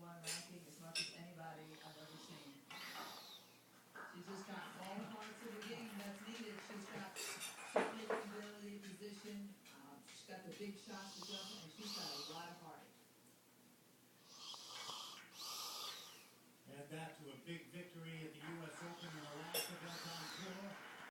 one ranking as much as anybody I've ever seen. She's just got all the parts of the game that's needed. She's got shot making ability, position. She's got the big shots to jump, and she's got a lot of